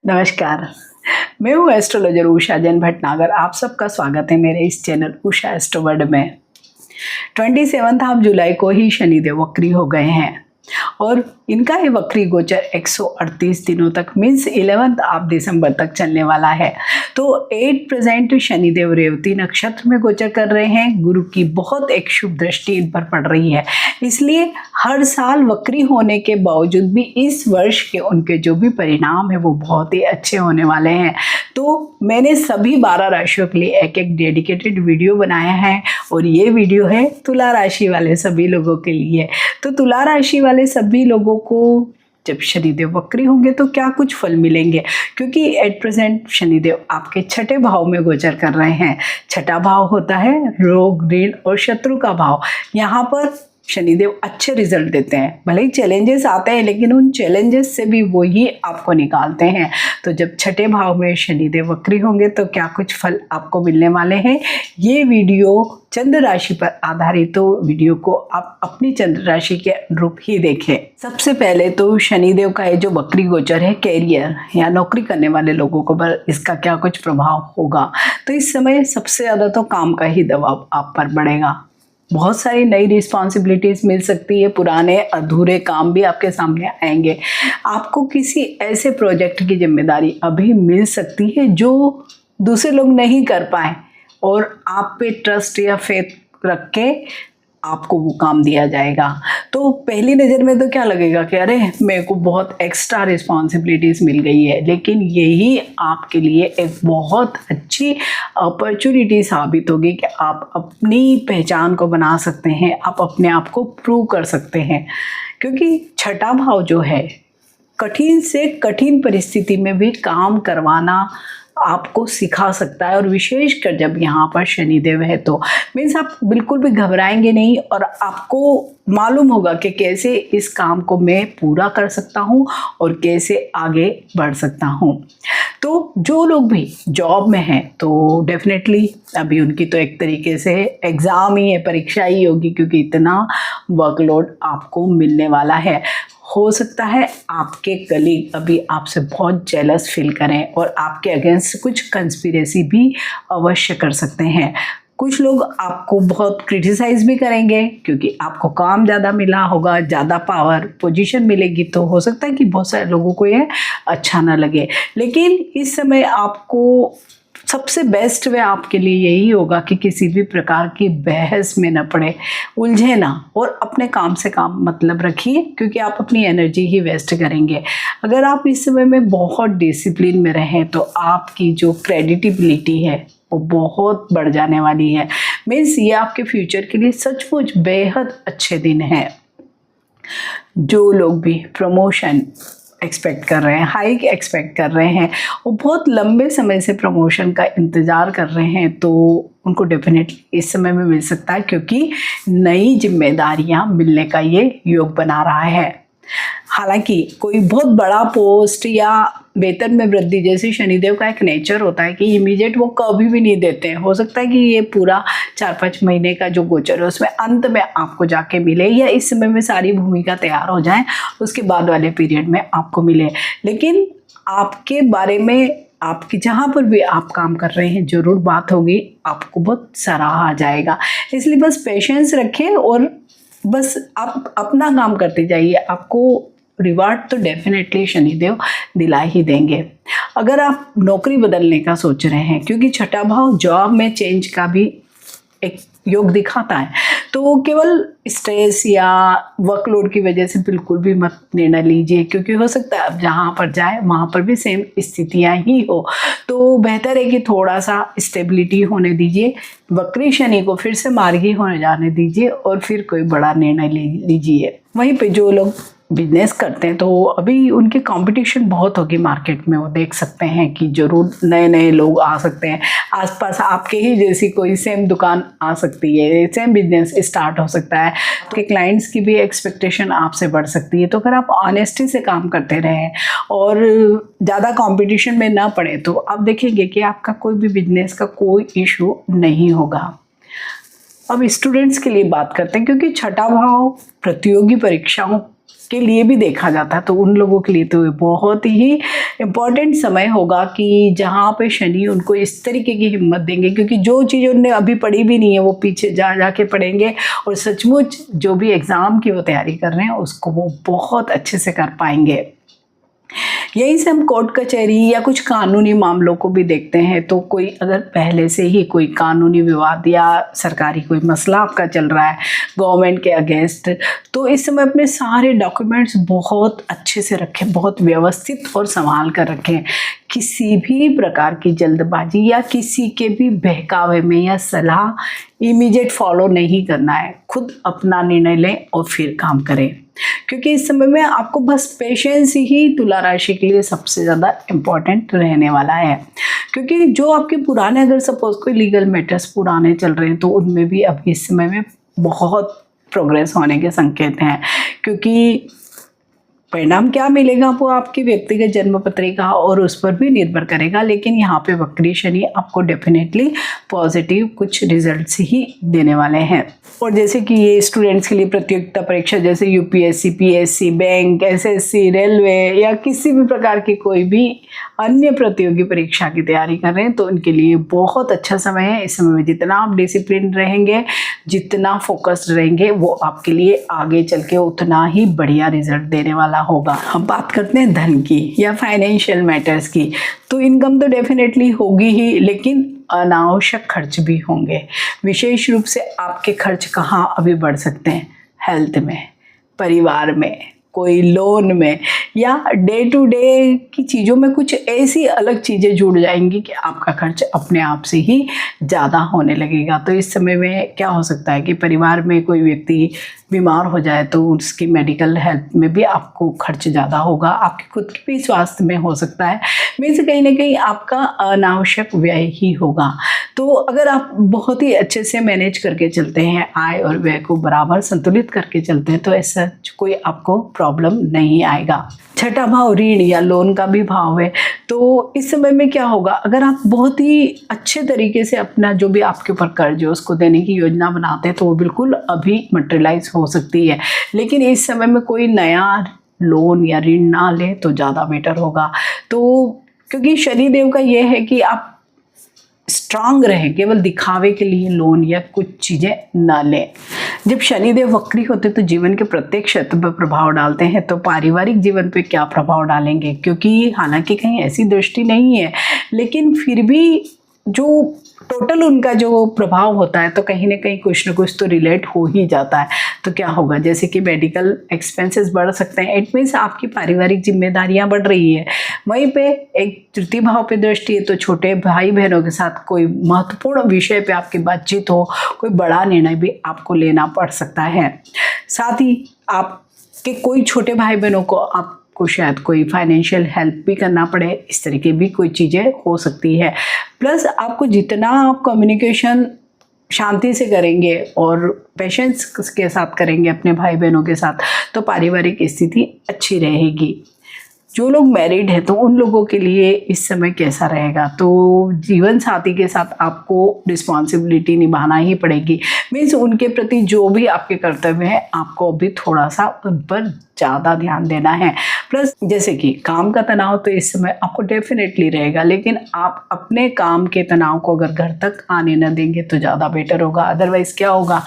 नमस्कार। मैं हूँ एस्ट्रोलॉजर उषा जैन भटनागर। आप सबका स्वागत है मेरे इस चैनल उषा एस्ट्रो वर्ल्ड में। 27 जुलाई को ही शनिदेव वक्री हो गए हैं और इनका ये वक्री गोचर 138 दिनों तक मीन्स 11 ऑफ दिसंबर तक चलने वाला है। तो 8 प्रेजेंट शनिदेव रेवती नक्षत्र में गोचर कर रहे हैं। गुरु की बहुत एक शुभ दृष्टि इन पर पड़ रही है, इसलिए हर साल वक्री होने के बावजूद भी इस वर्ष के उनके जो भी परिणाम है वो बहुत ही अच्छे होने वाले हैं। तो मैंने सभी 12 राशियों के लिए एक एक डेडिकेटेड वीडियो बनाया है और ये वीडियो है तुला राशि वाले सभी लोगों के लिए। तो तुला राशि वाले सभी लोगों को जब शनिदेव वक्री होंगे तो क्या कुछ फल मिलेंगे, क्योंकि एट प्रेजेंट शनिदेव आपके छठे भाव में गोचर कर रहे हैं। छठा भाव होता है रोग, ऋण और शत्रु का भाव। यहाँ पर शनिदेव अच्छे रिजल्ट देते हैं। भले ही चैलेंजेस आते हैं लेकिन उन चैलेंजेस से भी वो ही आपको निकालते हैं। तो जब छठे भाव में शनिदेव वक्री होंगे तो क्या कुछ फल आपको मिलने वाले हैं, ये वीडियो चंद्र राशि पर आधारित, तो वीडियो को आप अपनी चंद्र राशि के अनुरूप ही देखें। सबसे पहले तो शनिदेव का ये जो वक्री गोचर है, कैरियर या नौकरी करने वाले लोगों को पर इसका क्या कुछ प्रभाव होगा। तो इस समय सबसे ज़्यादा तो काम का ही दबाव आप पर बढ़ेगा। बहुत सारी नई रिस्पॉन्सिबिलिटीज़ मिल सकती है, पुराने अधूरे काम भी आपके सामने आएंगे। आपको किसी ऐसे प्रोजेक्ट की जिम्मेदारी अभी मिल सकती है जो दूसरे लोग नहीं कर पाए और आप पे ट्रस्ट या फेथ रख के आपको वो काम दिया जाएगा। तो पहली नज़र में तो क्या लगेगा कि अरे मेरे को बहुत एक्स्ट्रा रिस्पॉन्सिबिलिटीज़ मिल गई है, लेकिन यही आपके लिए एक बहुत अच्छी अपॉर्चुनिटी साबित होगी कि आप अपनी पहचान को बना सकते हैं, आप अपने आप को प्रूव कर सकते हैं। क्योंकि छठा भाव जो है कठिन से कठिन परिस्थिति में भी काम करवाना आपको सिखा सकता है, और विशेषकर जब यहाँ पर शनिदेव है तो मीन्स आप बिल्कुल भी घबराएंगे नहीं और आपको मालूम होगा कि कैसे इस काम को मैं पूरा कर सकता हूँ और कैसे आगे बढ़ सकता हूँ। तो जो लोग भी जॉब में हैं तो डेफिनेटली अभी उनकी तो एक तरीके से एग्ज़ाम ही है, परीक्षा ही होगी, क्योंकि इतना वर्कलोड आपको मिलने वाला है। हो सकता है आपके कलीग अभी आपसे बहुत जेलस फील करें और आपके अगेंस्ट कुछ कंस्पिरेसी भी अवश्य कर सकते हैं। कुछ लोग आपको बहुत क्रिटिसाइज़ भी करेंगे क्योंकि आपको काम ज़्यादा मिला होगा, ज़्यादा पावर पोजीशन मिलेगी। तो हो सकता है कि बहुत सारे लोगों को ये अच्छा ना लगे, लेकिन इस समय आपको सबसे बेस्ट वे आपके लिए यही होगा कि किसी भी प्रकार की बहस में न पड़े, उलझे ना और अपने काम से काम मतलब रखिए, क्योंकि आप अपनी एनर्जी ही वेस्ट करेंगे। अगर आप इस समय में बहुत डिसिप्लिन में रहें तो आपकी जो क्रेडिटिबिलिटी है वो बहुत बढ़ जाने वाली है। मीन्स ये आपके फ्यूचर के लिए सचमुच बेहद अच्छे दिन हैं। जो लोग भी प्रमोशन एक्सपेक्ट कर रहे हैं, हाइक एक्सपेक्ट कर रहे हैं, वो बहुत लंबे समय से प्रमोशन का इंतज़ार कर रहे हैं, तो उनको डेफिनेटली इस समय में मिल सकता है, क्योंकि नई जिम्मेदारियां मिलने का ये योग बना रहा है। हालांकि कोई बहुत बड़ा पोस्ट या वेतन में वृद्धि, जैसे शनिदेव का एक नेचर होता है कि इमीडिएट वो कभी भी नहीं देते हैं। हो सकता है कि ये पूरा 4-5 महीने का जो गोचर है उसमें अंत में आपको जाके मिले, या इस समय में सारी भूमिका तैयार हो जाए उसके बाद वाले पीरियड में आपको मिले। लेकिन आपके बारे में आपकी जहाँ पर भी आप काम कर रहे हैं जरूर बात होगी, आपको बहुत सराहा जाएगा। इसलिए बस पेशेंस रखें और बस आप अपना काम करते जाइए, आपको रिवार्ड तो डेफिनेटली शनिदेव दिला ही देंगे। अगर आप नौकरी बदलने का सोच रहे हैं, क्योंकि छठा भाव जॉब में चेंज का भी एक योग दिखाता है, तो केवल स्ट्रेस या वर्कलोड की वजह से बिल्कुल भी मत निर्णय लीजिए, क्योंकि हो सकता है आप जहाँ पर जाए वहाँ पर भी सेम स्थितियाँ ही हो। तो बेहतर है कि थोड़ा सा स्टेबिलिटी होने दीजिए, वक्री शनि को फिर से मार्गी होने जाने दीजिए और फिर कोई बड़ा निर्णय लीजिए। वहीं पे जो लोग बिजनेस करते हैं तो अभी उनकी कंपटीशन बहुत होगी मार्केट में। वो देख सकते हैं कि जरूर नए नए लोग आ सकते हैं, आसपास आपके ही जैसी कोई सेम दुकान आ सकती है, सेम बिजनेस स्टार्ट हो सकता है। तो क्लाइंट्स की भी एक्सपेक्टेशन आपसे बढ़ सकती है। तो अगर आप ऑनेस्टी से काम करते रहें और ज़्यादा कंपटीशन में ना पड़े तो आप देखेंगे कि आपका कोई भी बिजनेस का कोई इशू नहीं होगा। अब स्टूडेंट्स के लिए बात करते हैं, क्योंकि छठा भाव प्रतियोगी परीक्षाओं के लिए भी देखा जाता है, तो उन लोगों के लिए तो बहुत ही इम्पोर्टेंट समय होगा कि जहाँ पे शनि उनको इस तरीके की हिम्मत देंगे, क्योंकि जो चीज़ उन्होंने अभी पढ़ी भी नहीं है वो पीछे जा के पढ़ेंगे और सचमुच जो भी एग्ज़ाम की वो तैयारी कर रहे हैं उसको वो बहुत अच्छे से कर पाएंगे। यहीं से हम कोर्ट कचहरी या कुछ कानूनी मामलों को भी देखते हैं, तो कोई अगर पहले से ही कोई कानूनी विवाद या सरकारी कोई मसला आपका चल रहा है गवर्नमेंट के अगेंस्ट, तो इस समय अपने सारे डॉक्यूमेंट्स बहुत अच्छे से रखें, बहुत व्यवस्थित और संभाल कर रखें। किसी भी प्रकार की जल्दबाजी या किसी के भी बहकावे में या सलाह इमीडिएट फॉलो नहीं करना है। खुद अपना निर्णय लें और फिर काम करें, क्योंकि इस समय में आपको बस पेशेंस ही तुला राशि के लिए सबसे ज़्यादा इम्पॉर्टेंट रहने वाला है। क्योंकि जो आपके पुराने, अगर सपोज कोई लीगल मैटर्स पुराने चल रहे हैं तो उनमें भी अभी इस समय में बहुत प्रोग्रेस होने के संकेत हैं, क्योंकि परिणाम क्या मिलेगा वो आपकी व्यक्तिगत जन्म पत्रिका और उस पर भी निर्भर करेगा, लेकिन यहाँ पे वक्री शनि आपको डेफिनेटली पॉजिटिव कुछ रिजल्ट्स ही देने वाले हैं। और जैसे कि ये स्टूडेंट्स के लिए प्रतियोगिता परीक्षा जैसे UPSC, PSC, bank, SSC, railway या किसी भी प्रकार की कोई भी अन्य प्रतियोगी परीक्षा की तैयारी कर रहे हैं तो उनके लिए बहुत अच्छा समय है। इस समय में जितना आप डिसिप्लिन रहेंगे, जितना फोकस्ड रहेंगे, वो आपके लिए आगे चल के उतना ही बढ़िया रिजल्ट देने वाला होगा। हम बात करते हैं धन की या फाइनेंशियल मैटर्स की, तो इनकम तो डेफिनेटली होगी ही, लेकिन अनावश्यक खर्च भी होंगे। विशेष रूप से आपके खर्च कहाँ अभी बढ़ सकते हैं? हेल्थ में, परिवार में, कोई लोन में या डे टू डे की चीज़ों में कुछ ऐसी अलग चीज़ें जुड़ जाएंगी कि आपका खर्च अपने आप से ही ज़्यादा होने लगेगा। तो इस समय में क्या हो सकता है कि परिवार में कोई व्यक्ति बीमार हो जाए तो उसकी मेडिकल हेल्थ में भी आपको खर्च ज़्यादा होगा, आपके खुद के भी स्वास्थ्य में हो सकता है। मीन्स कहीं ना कहीं आपका अनावश्यक व्यय ही होगा। तो अगर आप बहुत ही अच्छे से मैनेज करके चलते हैं, आय और व्यय को बराबर संतुलित करके चलते हैं, तो ऐसा कोई आपको प्रॉब्लम नहीं आएगा। छठा भाव ऋण या लोन का भी भाव है, तो इस समय में क्या होगा, अगर आप बहुत ही अच्छे तरीके से अपना जो भी आपके ऊपर कर्ज है उसको देने की योजना बनाते हैं तो वो बिल्कुल अभी मटेरियलाइज हो सकती है। लेकिन इस समय में कोई नया लोन या ऋण ना ले तो ज़्यादा बेटर होगा। तो क्योंकि शनिदेव का ये है कि आप स्ट्रांग रहें, केवल दिखावे के लिए लोन या कुछ चीज़ें ना लें। जब शनिदेव वक्री होते तो जीवन के प्रत्येक क्षेत्र पर प्रभाव डालते हैं, तो पारिवारिक जीवन पे क्या प्रभाव डालेंगे? क्योंकि हालांकि कहीं ऐसी दृष्टि नहीं है, लेकिन फिर भी जो टोटल उनका जो प्रभाव होता है तो कहीं ना कहीं कुछ ना कुछ तो रिलेट हो ही जाता है। तो क्या होगा, जैसे कि मेडिकल एक्सपेंसेस बढ़ सकते हैं, इट मीन्स आपकी पारिवारिक जिम्मेदारियां बढ़ रही है। वहीं पे एक तृतीय भाव पे दृष्टि है तो छोटे भाई बहनों के साथ कोई महत्वपूर्ण विषय पे आपकी बातचीत हो, कोई बड़ा निर्णय भी आपको लेना पड़ सकता है। साथ ही आपके कोई छोटे भाई बहनों को शायद कोई फाइनेंशियल हेल्प भी करना पड़े, इस तरीके भी कोई चीज़ें हो सकती है। प्लस आपको जितना आप कम्युनिकेशन शांति से करेंगे और पेशेंस के साथ करेंगे अपने भाई बहनों के साथ, तो पारिवारिक स्थिति अच्छी रहेगी। जो लोग मैरिड हैं तो उन लोगों के लिए इस समय कैसा रहेगा, तो जीवन साथी के साथ आपको रिस्पॉन्सिबिलिटी निभाना ही पड़ेगी। मीन्स उनके प्रति जो भी आपके कर्तव्य हैं आपको अभी थोड़ा सा उन पर ज़्यादा ध्यान देना है। प्लस जैसे कि काम का तनाव तो इस समय आपको डेफिनेटली रहेगा, लेकिन आप अपने काम के तनाव को अगर घर तक आने न देंगे तो ज़्यादा बेटर होगा। अदरवाइज़ क्या होगा,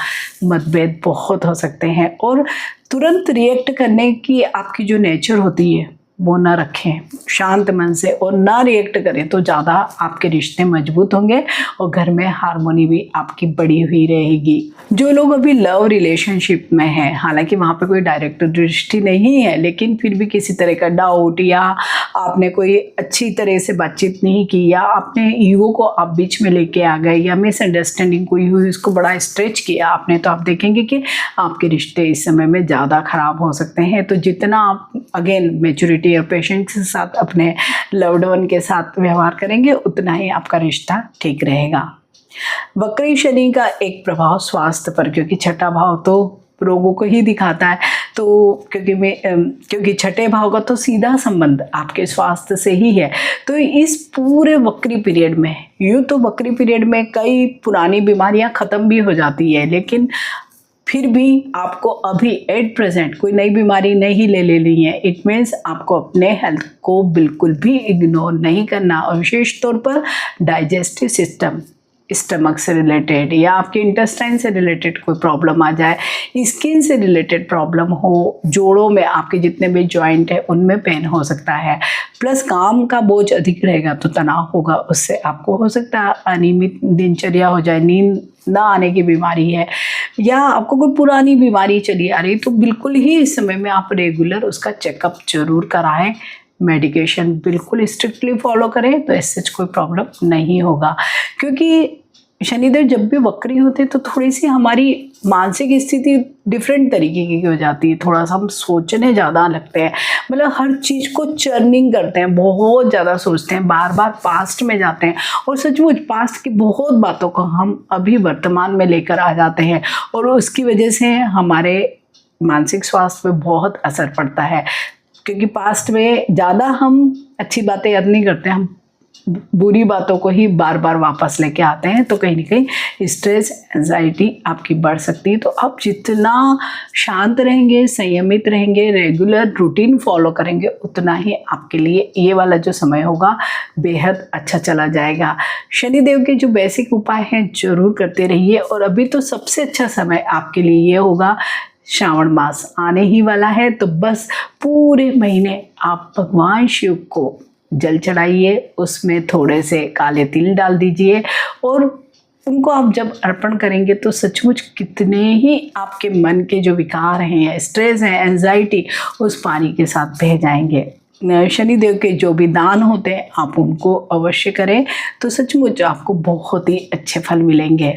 मतभेद बहुत हो सकते हैं और तुरंत रिएक्ट करने की आपकी जो नेचर होती है वो ना रखें, शांत मन से और ना रिएक्ट करें तो ज़्यादा आपके रिश्ते मजबूत होंगे और घर में हार्मोनी भी आपकी बढ़ी हुई रहेगी। जो लोग अभी लव रिलेशनशिप में हैं, हालांकि वहाँ पे कोई डायरेक्ट दृष्टि नहीं है, लेकिन फिर भी किसी तरह का डाउट या आपने कोई अच्छी तरह से बातचीत नहीं की या आपने ईगो को आप बीच में लेके आ गए या मिसअंडरस्टैंडिंग कोई हुई, उसको बड़ा स्ट्रेच किया आपने, तो आप देखेंगे कि आपके रिश्ते इस समय में ज़्यादा खराब हो सकते हैं। तो जितना आप अगेन मैच्योरिटी और पेशेंस के साथ अपने लव्ड वन के साथ व्यवहार करेंगे उतना ही आपका रिश्ता ठीक रहेगा। वक्री शनि का एक प्रभाव स्वास्थ्य पर, क्योंकि छठा भाव तो रोगों को ही दिखाता है, तो क्योंकि छठे भाव का तो सीधा संबंध आपके स्वास्थ्य से ही है। तो इस पूरे वक्री पीरियड में, यूँ तो वक्री पीरियड में कई पुरानी बीमारियां ख़त्म भी हो जाती है, लेकिन फिर भी आपको अभी एट प्रेजेंट कोई नई बीमारी नहीं ले लेनी है, इट मीन्स आपको अपने हेल्थ को बिल्कुल भी इग्नोर नहीं करना। और विशेष तौर पर डाइजेस्टिव सिस्टम, स्टमक से रिलेटेड या आपके इंटेस्टाइन से रिलेटेड कोई प्रॉब्लम आ जाए, स्किन से रिलेटेड प्रॉब्लम हो, जोड़ों में आपके जितने भी जॉइंट है उनमें पेन हो सकता है, प्लस काम का बोझ अधिक रहेगा तो तनाव होगा, उससे आपको हो सकता है अनियमित दिनचर्या हो जाए, नींद ना आने की बीमारी है, या आपको कोई पुरानी बीमारी चली आ रही, तो बिल्कुल ही इस समय में आप रेगुलर उसका चेकअप जरूर कराएं। मेडिकेशन बिल्कुल स्ट्रिक्टली फॉलो करें तो इससे कोई प्रॉब्लम नहीं होगा। क्योंकि शनिदेव जब भी वक्री होते हैं तो थोड़ी सी हमारी मानसिक स्थिति डिफरेंट तरीके की हो जाती है, थोड़ा सा हम सोचने ज़्यादा लगते हैं, मतलब हर चीज़ को चर्निंग करते हैं, बहुत ज़्यादा सोचते हैं, बार बार पास्ट में जाते हैं और सचमुच पास्ट की बहुत बातों को हम अभी वर्तमान में लेकर आ जाते हैं और उसकी वजह से हमारे मानसिक स्वास्थ्य पे बहुत असर पड़ता है। क्योंकि पास्ट में ज़्यादा हम अच्छी बातें याद नहीं करते, हम बुरी बातों को ही बार बार वापस लेके आते हैं, तो कहीं ना कहीं स्ट्रेस एंजाइटी आपकी बढ़ सकती है। तो आप जितना शांत रहेंगे, संयमित रहेंगे, रेगुलर रूटीन फॉलो करेंगे, उतना ही आपके लिए ये वाला जो समय होगा बेहद अच्छा चला जाएगा। शनिदेव के जो बेसिक उपाय हैं जरूर करते रहिए। और अभी तो सबसे अच्छा समय आपके लिए ये होगा, श्रावण मास आने ही वाला है, तो बस पूरे महीने आप भगवान शिव को जल चढ़ाइए, उसमें थोड़े से काले तिल डाल दीजिए और उनको आप जब अर्पण करेंगे तो सचमुच कितने ही आपके मन के जो विकार हैं, स्ट्रेस हैं, एंजाइटी, उस पानी के साथ बह जाएंगे। शनिदेव के जो भी दान होते हैं आप उनको अवश्य करें, तो सचमुच आपको बहुत ही अच्छे फल मिलेंगे।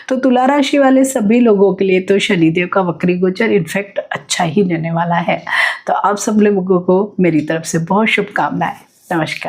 तो तुला राशि वाले सभी लोगों के लिए तो शनिदेव का वक्री गोचर इनफैक्ट अच्छा ही देने वाला है। तो आप सब लोगों को मेरी तरफ से बहुत शुभकामनाएं। नमस्कार।